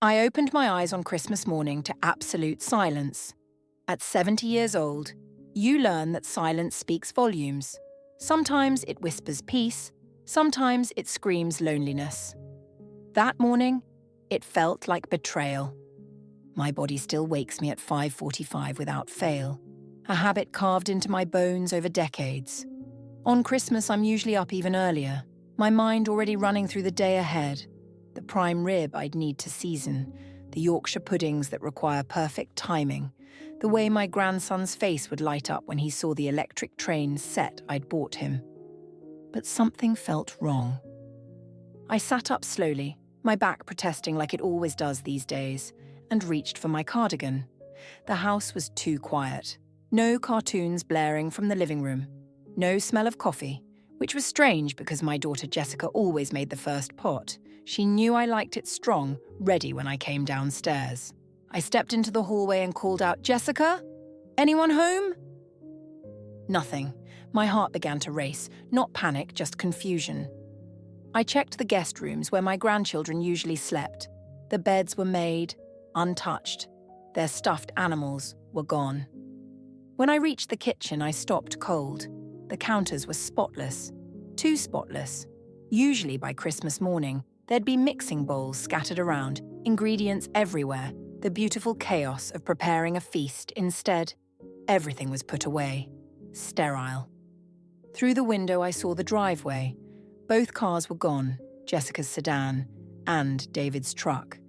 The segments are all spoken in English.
I opened my eyes on Christmas morning to absolute silence. At 70 years old, you learn that silence speaks volumes. Sometimes it whispers peace, sometimes it screams loneliness. That morning, it felt like betrayal. My body still wakes me at 5:45 without fail, a habit carved into my bones over decades. On Christmas, I'm usually up even earlier, my mind already running through the day ahead. The prime rib I'd need to season, the Yorkshire puddings that require perfect timing, the way my grandson's face would light up when he saw the electric train set I'd bought him. But something felt wrong. I sat up slowly, my back protesting like it always does these days, and reached for my cardigan. The house was too quiet. No cartoons blaring from the living room. No smell of coffee, which was strange because my daughter Jessica always made the first pot. She knew I liked it strong, ready when I came downstairs. I stepped into the hallway and called out, "Jessica? Anyone home?" Nothing. My heart began to race, not panic, just confusion. I checked the guest rooms where my grandchildren usually slept. The beds were made, untouched. Their stuffed animals were gone. When I reached the kitchen, I stopped cold. The counters were spotless, too spotless. Usually by Christmas morning, there'd be mixing bowls scattered around, ingredients everywhere, the beautiful chaos of preparing a feast. Instead, everything was put away, sterile. Through the window, I saw the driveway. Both cars were gone, Jessica's sedan and David's truck.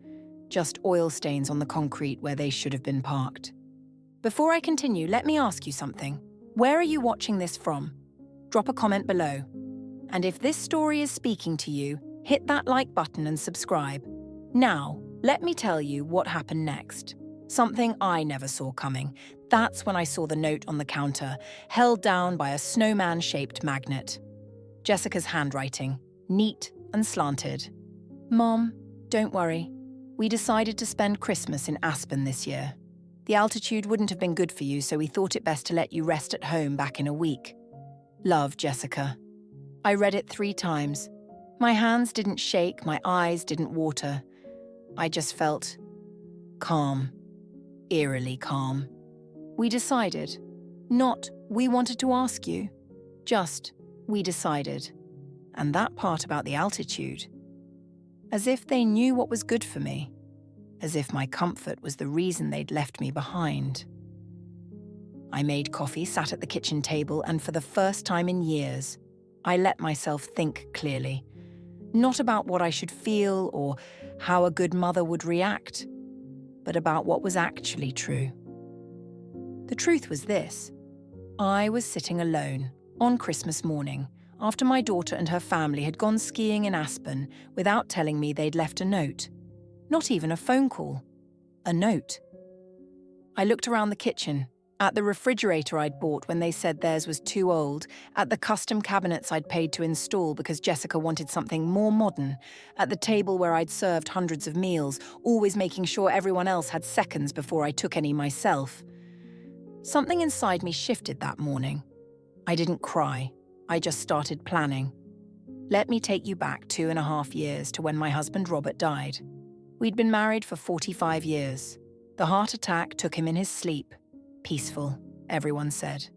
Just oil stains on the concrete where they should have been parked. Before I continue, let me ask you something. Where are you watching this from? Drop a comment below. And if this story is speaking to you, hit that like button and subscribe. Now, let me tell you what happened next. Something I never saw coming. That's when I saw the note on the counter, held down by a snowman-shaped magnet. Jessica's handwriting, neat and slanted. "Mom, don't worry. We decided to spend Christmas in Aspen this year. The altitude wouldn't have been good for you, so we thought it best to let you rest at home back in a week. Love, Jessica." I read it 3 times. My hands didn't shake, my eyes didn't water. I just felt calm, eerily calm. We decided. Not, we wanted to ask you. Just, we decided. And that part about the altitude. As if they knew what was good for me. As if my comfort was the reason they'd left me behind. I made coffee, sat at the kitchen table, and for the first time in years, I let myself think clearly. Not about what I should feel or how a good mother would react, but about what was actually true. The truth was this. I was sitting alone on Christmas morning after my daughter and her family had gone skiing in Aspen without telling me they'd left a note. Not even a phone call. A note. I looked around the kitchen, at the refrigerator I'd bought when they said theirs was too old, at the custom cabinets I'd paid to install because Jessica wanted something more modern, at the table where I'd served hundreds of meals, always making sure everyone else had seconds before I took any myself. Something inside me shifted that morning. I didn't cry. I just started planning. Let me take you back 2.5 years to when my husband Robert died. We'd been married for 45 years. The heart attack took him in his sleep. Peaceful, everyone said.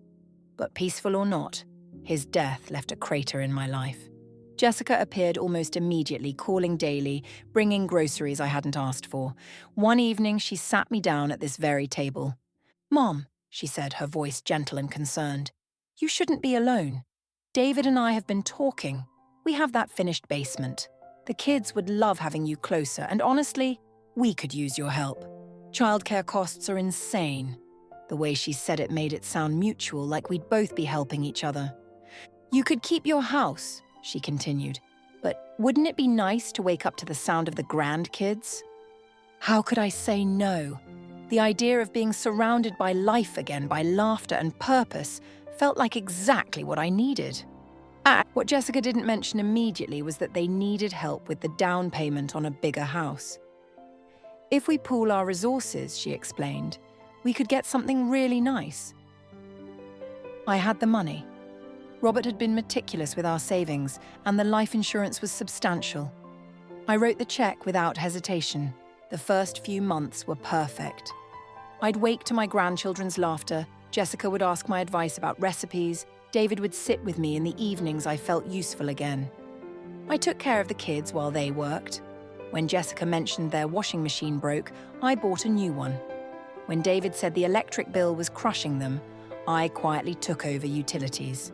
But peaceful or not, his death left a crater in my life. Jessica appeared almost immediately, calling daily, bringing groceries I hadn't asked for. One evening, she sat me down at this very table. "Mom," she said, her voice gentle and concerned, "you shouldn't be alone. David and I have been talking. We have that finished basement. The kids would love having you closer, and honestly, we could use your help. Childcare costs are insane." The way she said it made it sound mutual, like we'd both be helping each other. "You could keep your house," she continued, "but wouldn't it be nice to wake up to the sound of the grandkids?" How could I say no? The idea of being surrounded by life again, by laughter and purpose, felt like exactly what I needed. What Jessica didn't mention immediately was that they needed help with the down payment on a bigger house. "If we pool our resources," she explained, "we could get something really nice." I had the money. Robert had been meticulous with our savings, and the life insurance was substantial. I wrote the check without hesitation. The first few months were perfect. I'd wake to my grandchildren's laughter, Jessica would ask my advice about recipes, David would sit with me in the evenings I felt useful again. I took care of the kids while they worked. When Jessica mentioned their washing machine broke, I bought a new one. When David said the electric bill was crushing them, I quietly took over utilities.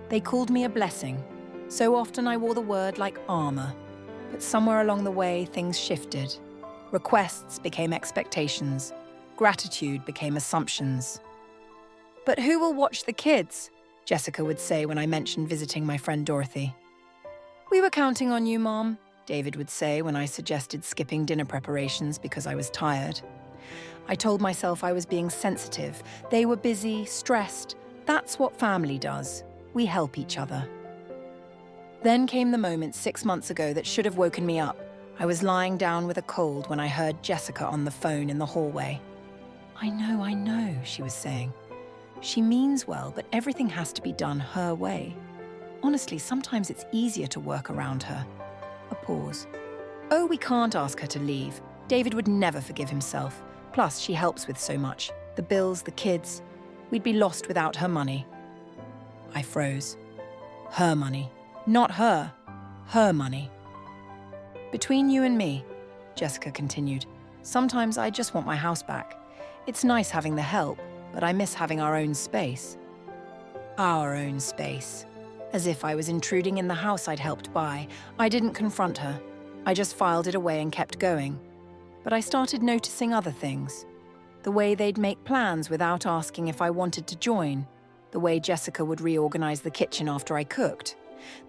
They called me a blessing. So often I wore the word like armor. But somewhere along the way, things shifted. Requests became expectations. Gratitude became assumptions. "But who will watch the kids?" Jessica would say when I mentioned visiting my friend Dorothy. "We were counting on you, Mom," David would say when I suggested skipping dinner preparations because I was tired. I told myself I was being sensitive. They were busy, stressed. That's what family does. We help each other. Then came the moment 6 months ago that should have woken me up. I was lying down with a cold when I heard Jessica on the phone in the hallway. I know, she was saying. She means well, but everything has to be done her way. Honestly, sometimes it's easier to work around her." A pause. "Oh, we can't ask her to leave. David would never forgive himself. Plus, she helps with so much. The bills, the kids. We'd be lost without her money." I froze. Her money. Not her. Her money. "Between you and me," Jessica continued, "sometimes I just want my house back. It's nice having the help, but I miss having our own space." Our own space. As if I was intruding in the house I'd helped buy. I didn't confront her. I just filed it away and kept going. But I started noticing other things. The way they'd make plans without asking if I wanted to join. The way Jessica would reorganize the kitchen after I cooked.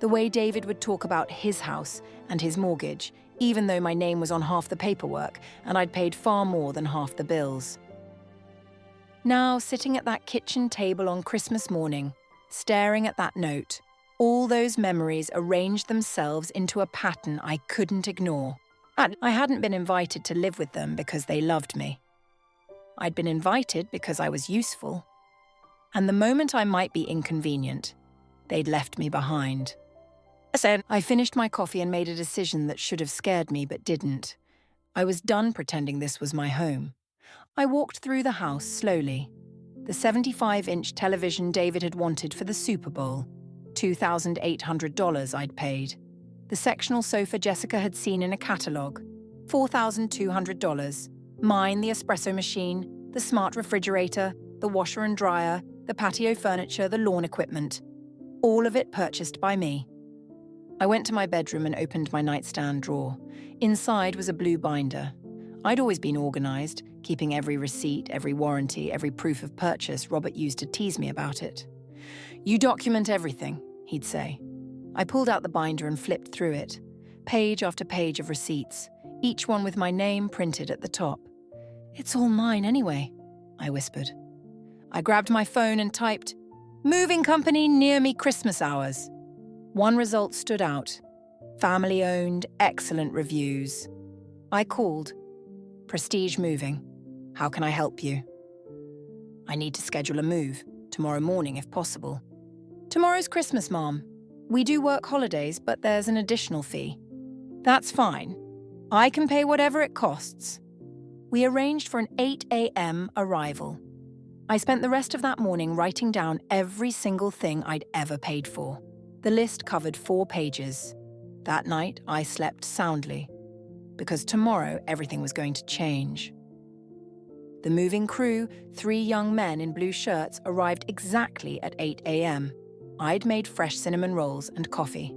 The way David would talk about his house and his mortgage, even though my name was on half the paperwork and I'd paid far more than half the bills. Now, sitting at that kitchen table on Christmas morning, staring at that note, all those memories arranged themselves into a pattern I couldn't ignore. And I hadn't been invited to live with them because they loved me. I'd been invited because I was useful. And the moment I might be inconvenient, they'd left me behind. I finished my coffee and made a decision that should have scared me but didn't. I was done pretending this was my home. I walked through the house slowly. The 75-inch television David had wanted for the Super Bowl. $2,800 I'd paid. The sectional sofa Jessica had seen in a catalogue. $4,200. Mine, the espresso machine, the smart refrigerator, the washer and dryer, the patio furniture, the lawn equipment. All of it purchased by me. I went to my bedroom and opened my nightstand drawer. Inside was a blue binder. I'd always been organised, keeping every receipt, every warranty, every proof of purchase Robert used to tease me about it. "You document everything," he'd say. I pulled out the binder and flipped through it. Page after page of receipts, each one with my name printed at the top. "It's all mine anyway," I whispered. I grabbed my phone and typed, "Moving company near me Christmas hours." One result stood out. Family-owned, excellent reviews. I called. "Prestige Moving. How can I help you?" "I need to schedule a move. Tomorrow morning, if possible." "Tomorrow's Christmas, Mom. We do work holidays, but there's an additional fee." "That's fine. I can pay whatever it costs." We arranged for an 8 a.m. arrival. I spent the rest of that morning writing down every single thing I'd ever paid for. The list covered 4 pages. That night, I slept soundly, because tomorrow everything was going to change. The moving crew, 3 young men in blue shirts, arrived exactly at 8 a.m. I'd made fresh cinnamon rolls and coffee.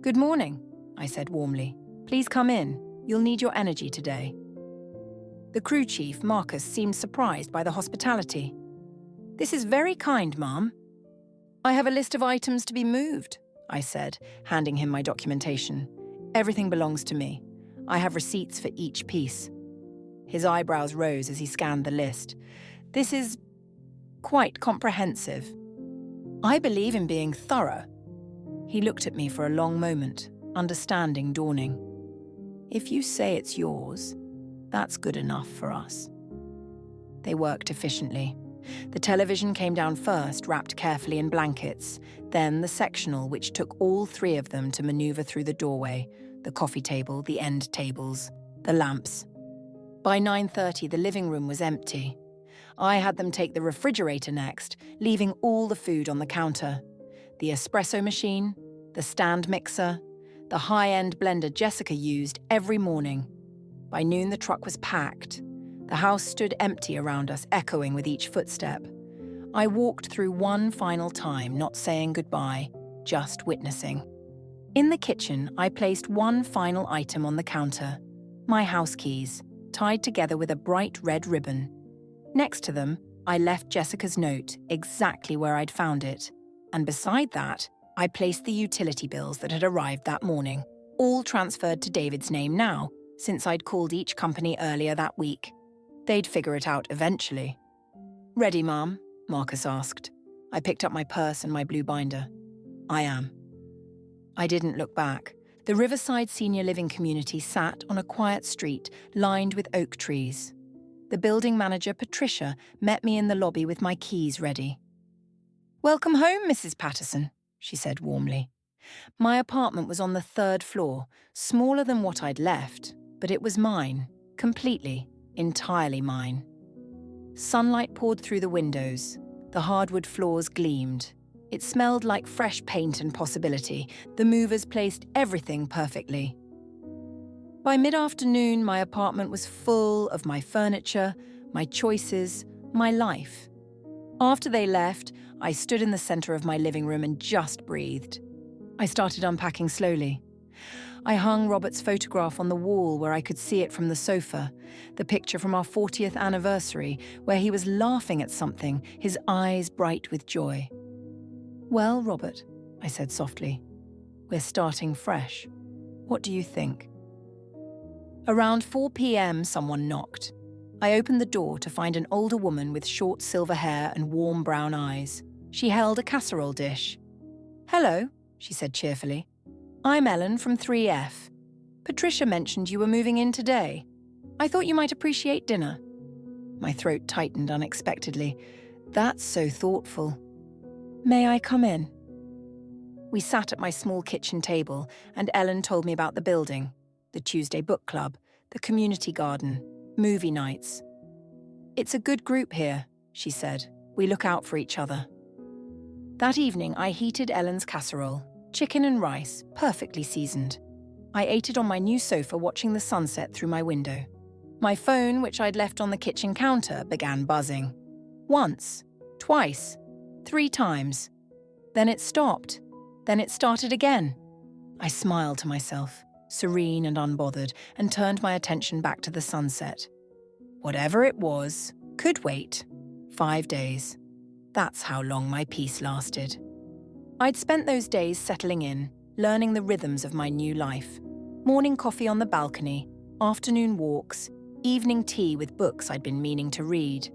"Good morning," I said warmly. "Please come in. You'll need your energy today." The crew chief, Marcus, seemed surprised by the hospitality. "This is very kind, Ma'am." "I have a list of items to be moved," I said, handing him my documentation. "Everything belongs to me. I have receipts for each piece." His eyebrows rose as he scanned the list. "This is quite comprehensive." "I believe in being thorough." He looked at me for a long moment, understanding dawning. "If you say it's yours, that's good enough for us." They worked efficiently. The television came down first, wrapped carefully in blankets, then the sectional, which took all 3 of them to maneuver through the doorway, the coffee table, the end tables, the lamps. By 9:30, the living room was empty. I had them take the refrigerator next, leaving all the food on the counter. The espresso machine, the stand mixer, the high-end blender Jessica used every morning. By noon, the truck was packed. The house stood empty around us, echoing with each footstep. I walked through one final time, not saying goodbye, just witnessing. In the kitchen, I placed one final item on the counter, my house keys, tied together with a bright red ribbon. Next to them, I left Jessica's note, exactly where I'd found it. And beside that, I placed the utility bills that had arrived that morning, all transferred to David's name now, since I'd called each company earlier that week. They'd figure it out eventually. "Ready, Mom?" Marcus asked. I picked up my purse and my blue binder. "I am." I didn't look back. The Riverside Senior Living community sat on a quiet street lined with oak trees. The building manager, Patricia, met me in the lobby with my keys ready. "Welcome home, Mrs. Patterson," she said warmly. My apartment was on the 3rd floor, smaller than what I'd left, but it was mine, completely, entirely mine. Sunlight poured through the windows. The hardwood floors gleamed. It smelled like fresh paint and possibility. The movers placed everything perfectly. By mid-afternoon, my apartment was full of my furniture, my choices, my life. After they left, I stood in the center of my living room and just breathed. I started unpacking slowly. I hung Robert's photograph on the wall where I could see it from the sofa, the picture from our 40th anniversary, where he was laughing at something, his eyes bright with joy. "Well, Robert," I said softly, "we're starting fresh. What do you think?" Around 4 p.m, someone knocked. I opened the door to find an older woman with short silver hair and warm brown eyes. She held a casserole dish. "Hello," she said cheerfully. "I'm Ellen from 3F. Patricia mentioned you were moving in today. I thought you might appreciate dinner." My throat tightened unexpectedly. That's so thoughtful. "May I come in?" We sat at my small kitchen table, and Ellen told me about the building, the Tuesday book club, the community garden, movie nights. "It's a good group here," she said. "We look out for each other." That evening, I heated Ellen's casserole, chicken and rice, perfectly seasoned. I ate it on my new sofa watching the sunset through my window. My phone, which I'd left on the kitchen counter, began buzzing. Once, twice, 3 times. Then it stopped. Then it started again. I smiled to myself, serene and unbothered, and turned my attention back to the sunset. Whatever it was, could wait. 5 days. That's how long my peace lasted. I'd spent those days settling in, learning the rhythms of my new life. Morning coffee on the balcony, afternoon walks, evening tea with books I'd been meaning to read.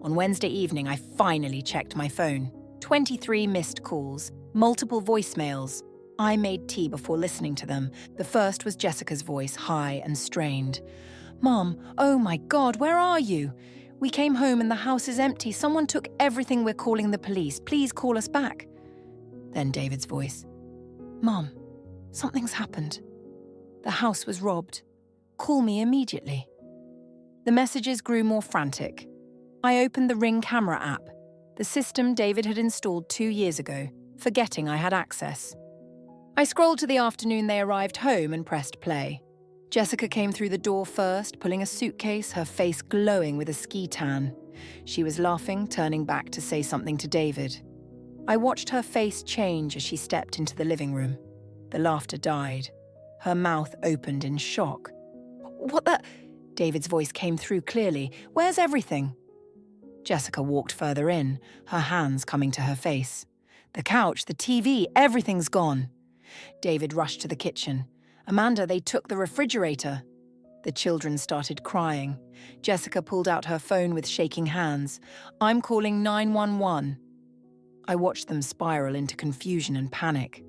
On Wednesday evening, I finally checked my phone. 23 missed calls, multiple voicemails. I made tea before listening to them. The first was Jessica's voice, high and strained. "Mom, oh my God, where are you? We came home and the house is empty. Someone took everything. We're calling the police. Please call us back." Then David's voice. "Mom, something's happened. The house was robbed. Call me immediately." The messages grew more frantic. I opened the Ring camera app, the system David had installed 2 years ago, forgetting I had access. I scrolled to the afternoon they arrived home and pressed play. Jessica came through the door first, pulling a suitcase, her face glowing with a ski tan. She was laughing, turning back to say something to David. I watched her face change as she stepped into the living room. The laughter died. Her mouth opened in shock. "What the—" David's voice came through clearly. "Where's everything?" Jessica walked further in, her hands coming to her face. "The couch, the TV, everything's gone." David rushed to the kitchen. "Amanda, they took the refrigerator." The children started crying. Jessica pulled out her phone with shaking hands. "I'm calling 911. I watched them spiral into confusion and panic.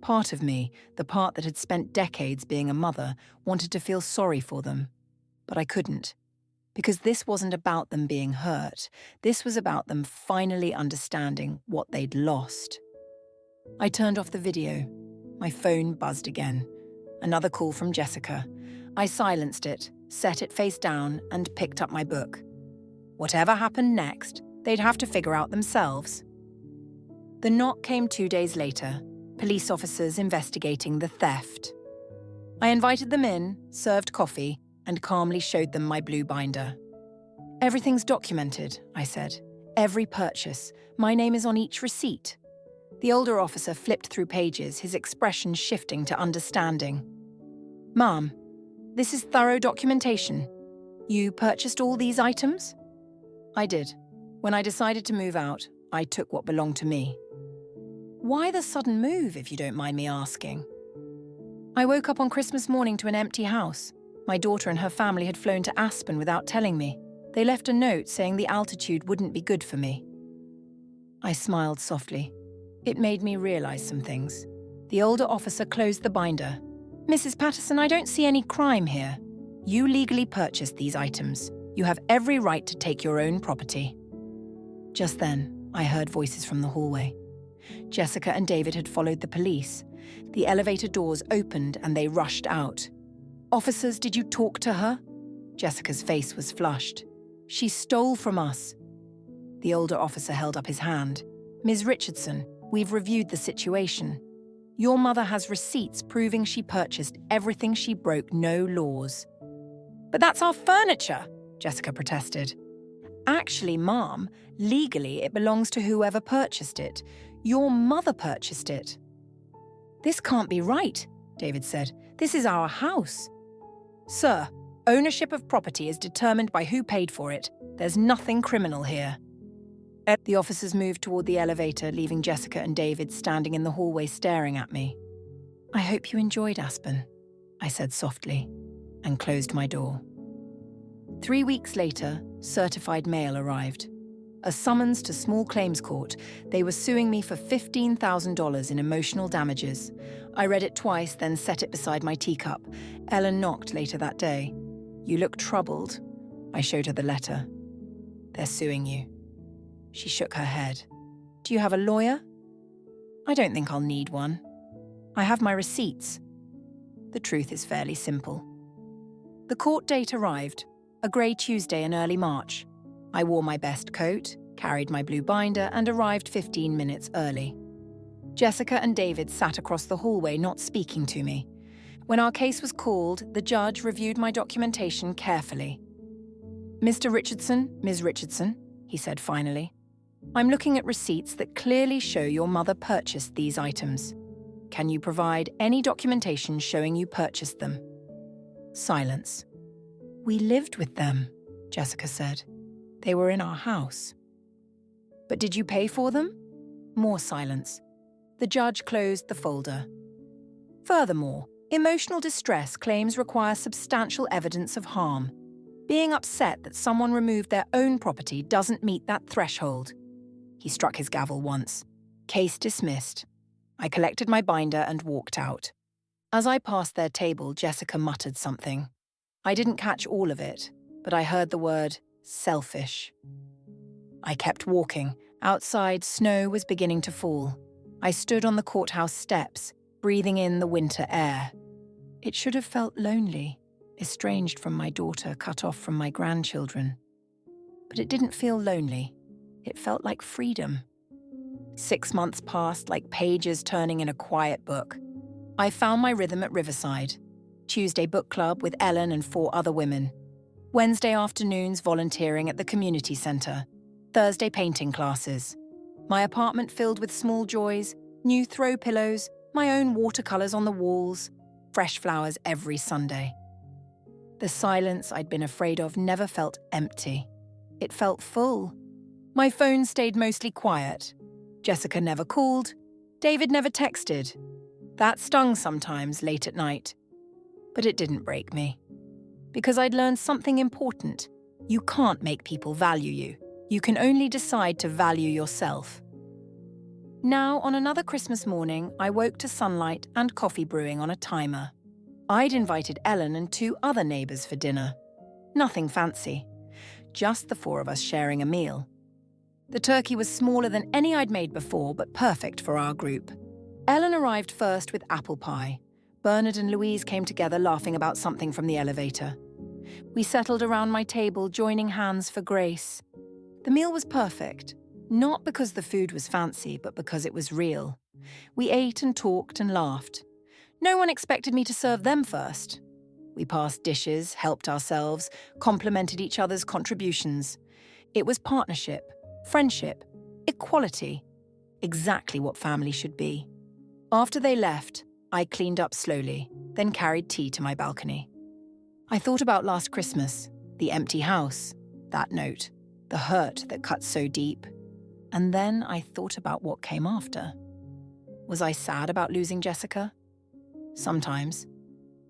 Part of me, the part that had spent decades being a mother, wanted to feel sorry for them. But I couldn't. Because this wasn't about them being hurt. This was about them finally understanding what they'd lost. I turned off the video. My phone buzzed again. Another call from Jessica. I silenced it, set it face down, and picked up my book. Whatever happened next, they'd have to figure out themselves. The knock came 2 days later, police officers investigating the theft. I invited them in, served coffee, and calmly showed them my blue binder. "Everything's documented," I said. "Every purchase. My name is on each receipt." The older officer flipped through pages, his expression shifting to understanding. "Ma'am, this is thorough documentation. You purchased all these items?" I did. When I decided to move out, I took what belonged to me. "Why the sudden move, if you don't mind me asking?" "I woke up on Christmas morning to an empty house. My daughter and her family had flown to Aspen without telling me. They left a note saying the altitude wouldn't be good for me." I smiled softly. It made me realize some things. The older officer closed the binder. "Mrs. Patterson, I don't see any crime here. You legally purchased these items. You have every right to take your own property." Just then, I heard voices from the hallway. Jessica and David had followed the police. The elevator doors opened and they rushed out. "Officers, did you talk to her?" Jessica's face was flushed. "She stole from us." The older officer held up his hand. "Ms. Richardson, we've reviewed the situation. Your mother has receipts proving she purchased everything. She broke no laws." "But that's our furniture," Jessica protested. "Actually, Ma'am, legally it belongs to whoever purchased it. Your mother purchased it." "This can't be right," David said. "This is our house." "Sir, ownership of property is determined by who paid for it. There's nothing criminal here." The officers moved toward the elevator, leaving Jessica and David standing in the hallway staring at me. "I hope you enjoyed Aspen," I said softly, and closed my door. 3 weeks later, certified mail arrived. A summons to small claims court. They were suing me for $15,000 in emotional damages. I read it twice, then set it beside my teacup. Ellen knocked later that day. "You look troubled." I showed her the letter. "They're suing you." She shook her head. "Do you have a lawyer?" "I don't think I'll need one. I have my receipts." The truth is fairly simple. The court date arrived, a grey Tuesday in early March. I wore my best coat, carried my blue binder, and arrived 15 minutes early. Jessica and David sat across the hallway, not speaking to me. When our case was called, the judge reviewed my documentation carefully. "Mr. Richardson, Ms. Richardson," he said finally, "I'm looking at receipts that clearly show your mother purchased these items. Can you provide any documentation showing you purchased them?" Silence. "We lived with them," Jessica said. "They were in our house." "But did you pay for them?" More silence. The judge closed the folder. "Furthermore, emotional distress claims require substantial evidence of harm. Being upset that someone removed their own property doesn't meet that threshold." He struck his gavel once. Case dismissed. I collected my binder and walked out. As I passed their table, Jessica muttered something. I didn't catch all of it, but I heard the word selfish. I kept walking. Outside, snow was beginning to fall. I stood on the courthouse steps, breathing in the winter air. It should have felt lonely, estranged from my daughter, cut off from my grandchildren. But it didn't feel lonely. It felt like freedom. 6 months passed like pages turning in a quiet book. I found my rhythm at Riverside. Tuesday book club with Ellen and 4 other women. Wednesday afternoons volunteering at the community centre. Thursday painting classes. My apartment filled with small joys, new throw pillows, my own watercolours on the walls, fresh flowers every Sunday. The silence I'd been afraid of never felt empty. It felt full. My phone stayed mostly quiet. Jessica never called. David never texted. That stung sometimes late at night. But it didn't break me. Because I'd learned something important. You can't make people value you. You can only decide to value yourself. Now, on another Christmas morning, I woke to sunlight and coffee brewing on a timer. I'd invited Ellen and 2 other neighbours for dinner. Nothing fancy. Just the 4 of us sharing a meal. The turkey was smaller than any I'd made before, but perfect for our group. Ellen arrived first with apple pie. Bernard and Louise came together laughing about something from the elevator. We settled around my table, joining hands for grace. The meal was perfect, not because the food was fancy, but because it was real. We ate and talked and laughed. No one expected me to serve them first. We passed dishes, helped ourselves, complimented each other's contributions. It was partnership, friendship, equality. Exactly what family should be. After they left, I cleaned up slowly, then carried tea to my balcony. I thought about last Christmas, the empty house, that note, the hurt that cut so deep. And then I thought about what came after. Was I sad about losing Jessica? Sometimes.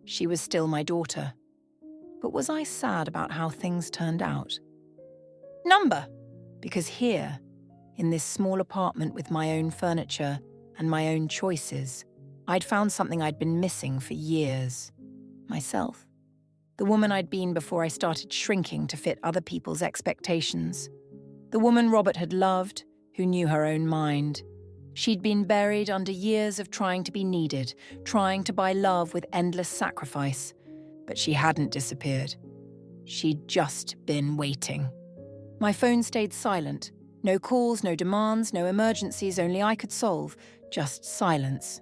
She was still my daughter. But was I sad about how things turned out? Number! Because here, in this small apartment with my own furniture and my own choices, I'd found something I'd been missing for years. Myself. The woman I'd been before I started shrinking to fit other people's expectations. The woman Robert had loved, who knew her own mind. She'd been buried under years of trying to be needed, trying to buy love with endless sacrifice. But she hadn't disappeared. She'd just been waiting. My phone stayed silent. No calls, no demands, no emergencies only I could solve. Just silence.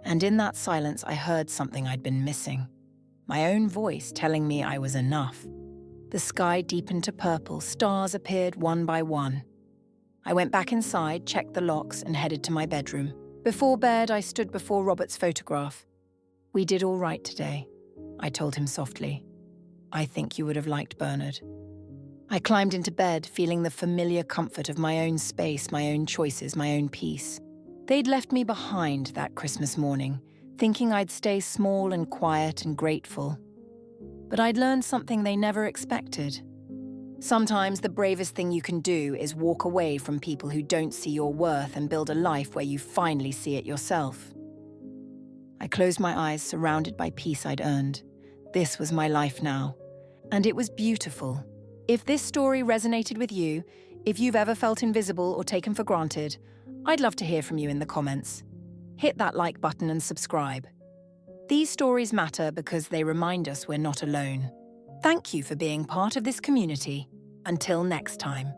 And in that silence, I heard something I'd been missing. My own voice telling me I was enough. The sky deepened to purple, stars appeared one by one. I went back inside, checked the locks, and headed to my bedroom. Before bed, I stood before Robert's photograph. "We did all right today," I told him softly. "I think you would have liked Bernard." I climbed into bed, feeling the familiar comfort of my own space, my own choices, my own peace. They'd left me behind that Christmas morning, thinking I'd stay small and quiet and grateful. But I'd learned something they never expected. Sometimes the bravest thing you can do is walk away from people who don't see your worth and build a life where you finally see it yourself. I closed my eyes, surrounded by peace I'd earned. This was my life now, and it was beautiful. If this story resonated with you, if you've ever felt invisible or taken for granted, I'd love to hear from you in the comments. Hit that like button and subscribe. These stories matter because they remind us we're not alone. Thank you for being part of this community. Until next time.